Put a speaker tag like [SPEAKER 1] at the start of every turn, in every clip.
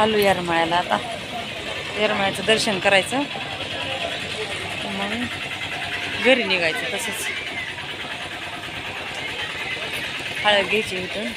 [SPEAKER 1] आलू येरमाळ्याला. आता येरमाळ्याचं दर्शन करायचं मग घरी निघायचं. तसंच हळद घ्यायची इथून.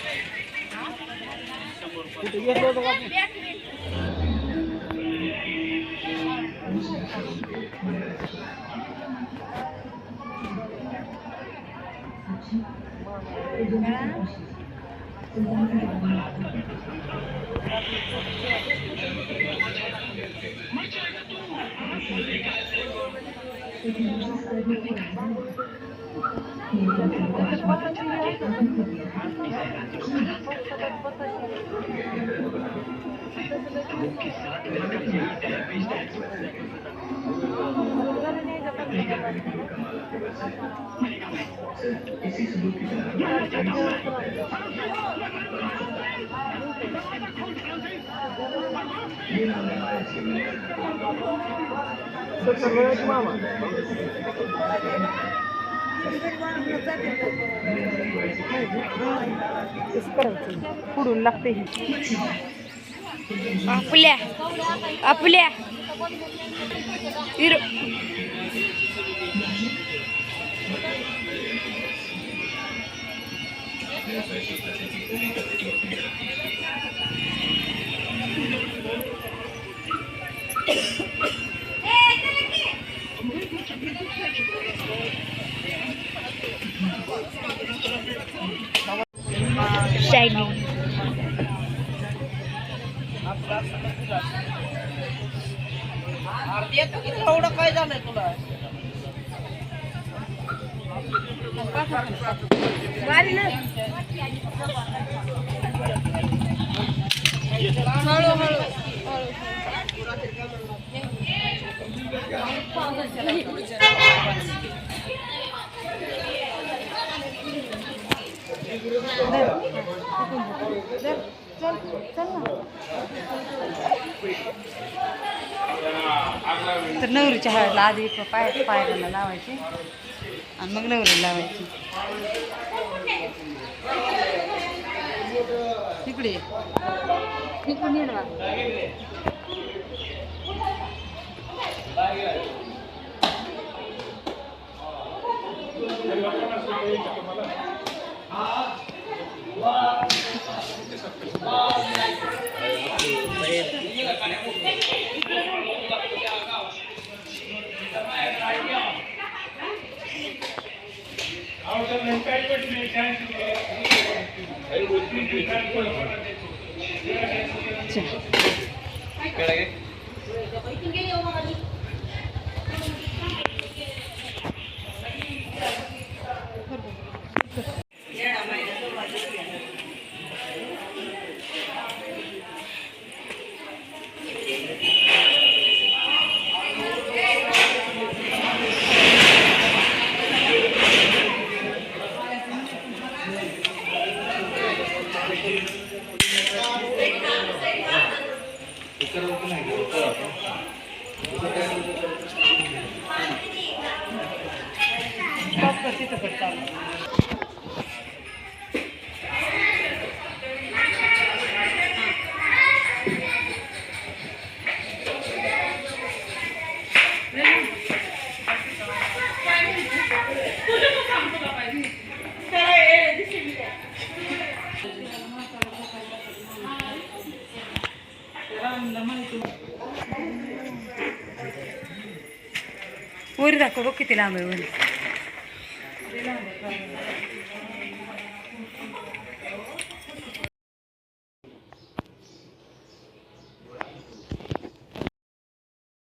[SPEAKER 1] पुढून लागते
[SPEAKER 2] आपल्या आपल्या शायनिंग
[SPEAKER 3] एवढं काय झालंय तुला?
[SPEAKER 1] तर नवरीच्या हळदला आधी पायऱ्याला लावायची आणि मग नवरीला लावायची. तिकडे तिकडून ये ना. वरी दाखव बघ किती लांब आहे वरी.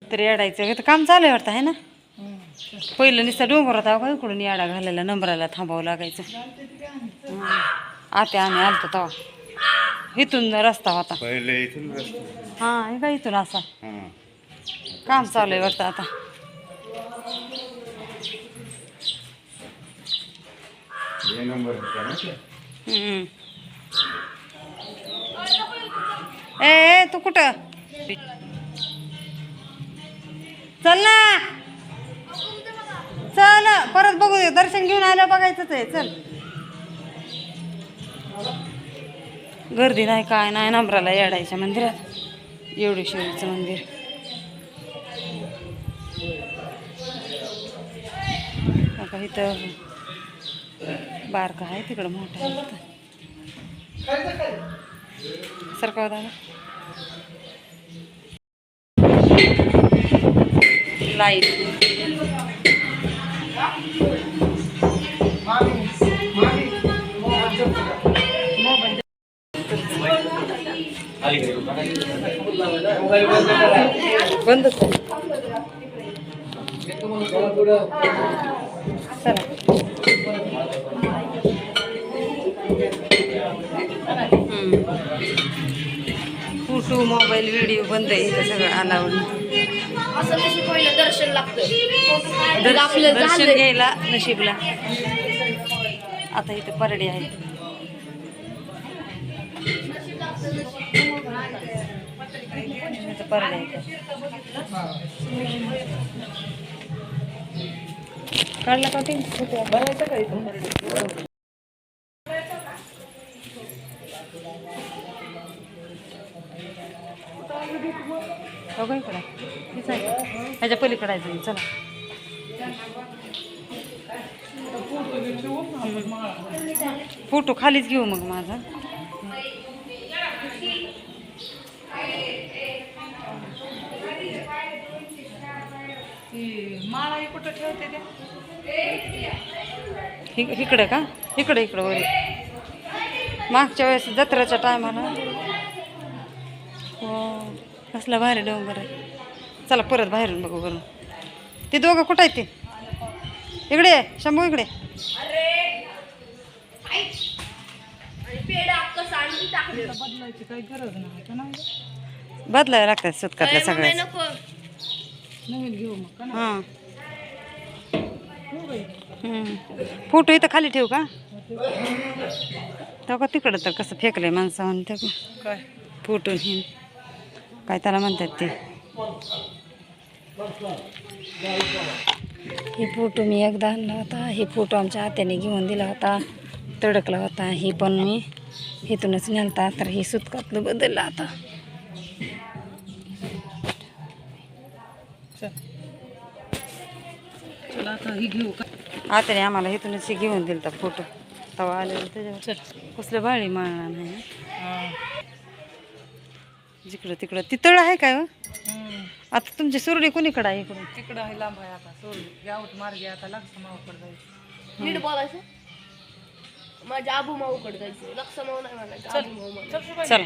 [SPEAKER 1] तर येडायचं तर काम चालू आहे वाटतं आहे ना. पहिलं नुसतं डोंगर होता का इकडून याडा घालायला नंबराला थांबावं लागायचं. आता आम्ही आलतो तेव्हा इथून रस्ता होता हां. हे का इथून असा काम चालू आहे वाटतं आता. ए तू कुठं चल ना. चल परत बघू दर्शन घेऊन आलं बघायचंच आहे. चल गर्दी नाही काय नाही नंबराला येडायच्या मंदिरात. येवडेश्वरीचं मंदिर. आता इथं बारका आहे, तिकडं मोठा आहे. सरकाव दादा लाईट बंदच आहे. चला फोटो मोबाईल व्हिडिओ बंद आहे इथं सगळं अलाउड.
[SPEAKER 2] असं कसं पहिलं दर्शन लागतं.
[SPEAKER 1] दर्शन घ्यायला नशीबला. आता इथं परडी आहे. इथं परडी आहे. काढला का ते भरायचं का इथं? हो का इकडं हेच आहे. ह्याच्या पलीकडे आहे. चला फोटो खालीच घेऊ मग माझा.
[SPEAKER 3] माळा कुठं ठेवते त्या?
[SPEAKER 1] इकडे का? इकडे वर. मागच्या वेळेस जत्रेच्या टायमाला हो कसला भारी डोंगर आहे. चला परत बाहेरून बघू बरं. ते दोघं कुठं आहेत? ते इकडे शंभू इकडे.
[SPEAKER 3] बदलायची काही गरज नाही.
[SPEAKER 1] बदलायला लागतात सुतकातल्या सगळ्या.
[SPEAKER 3] नवीन घेऊ मग.
[SPEAKER 1] हां फोटो इथं खाली ठेवू का? तो का तिकडं तर कसं फेकलंय माणसाहून ते
[SPEAKER 3] काय
[SPEAKER 1] फोटो हे काय त्याला म्हणतात ते. हे फोटो मी एकदा आणला होता. हे फोटो आमच्या आत्याने घेऊन दिला होता. तडकला होता. हे पण मी इथूनच नेलता. तर हे सुतकातलं बदललं आता.
[SPEAKER 3] चला आता ही घेऊ का?
[SPEAKER 1] आत्याने आम्हाला इथूनच हे घेऊन दिला होता फोटो. तवा आलेलं त्याच्यावर कसलं भाळी माळणार नाही. जिकडं तिकडं ती तळ आहे काय हो? आता तुमची सुरडी कोणीकडं आहे? इकडून
[SPEAKER 3] तिकडं आहे, लांब आहे. आता सोडली गावट मार्गे आता लक्ष मावकडे जायचं.
[SPEAKER 2] नीट बोलायचं. माझ्या आबू माऊकडे जायचं. लक्ष माऊ नाही म्हणायचं. आबू माऊ म्हणायचं.
[SPEAKER 1] चला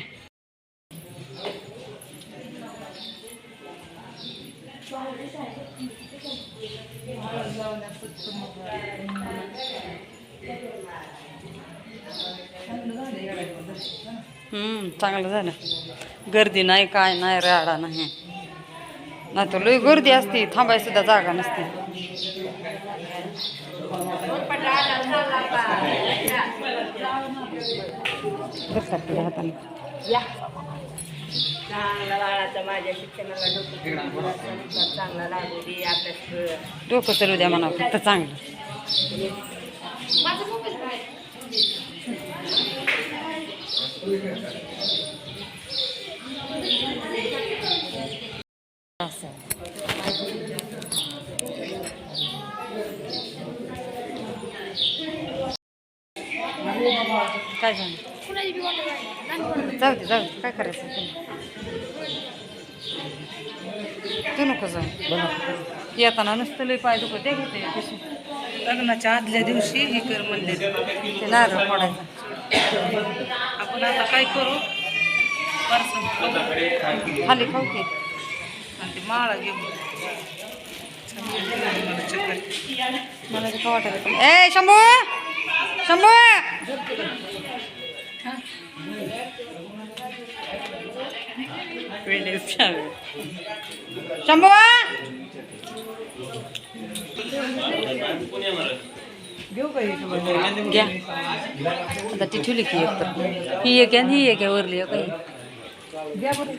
[SPEAKER 1] चांगलं झालं. गर्दी नाही काय नाही राडा नाही. नाही तर लई गर्दी असते. थांबाय सुद्धा जागा नसते. हाताने
[SPEAKER 2] चांगला बाळाचा माझ्या शिक्षणाला चांगला लागू दे. अभ्यास
[SPEAKER 1] डोकं चालू द्या म्हणा फक्त चांगलं. असं काय झालं? जाऊ दे काय करायचं तू नको जाऊ. येताना नुसतं लई पाय दुखत ते घेते.
[SPEAKER 3] लग्नाच्या आदल्या दिवशी हे कर म्हणले.
[SPEAKER 1] ते नारळ फोडायचं.
[SPEAKER 3] आपण आता काय करू?
[SPEAKER 1] खाली खाऊ की
[SPEAKER 3] आणि ते माळा घेऊ.
[SPEAKER 1] मला ते वाटत. ए शंभू शंभू शंभू
[SPEAKER 3] घेऊ का?
[SPEAKER 1] घ्या आता ती ठेवली की एक तर ही एक आहे आणि ही एक आहे वरली काही.
[SPEAKER 3] घ्या बरं.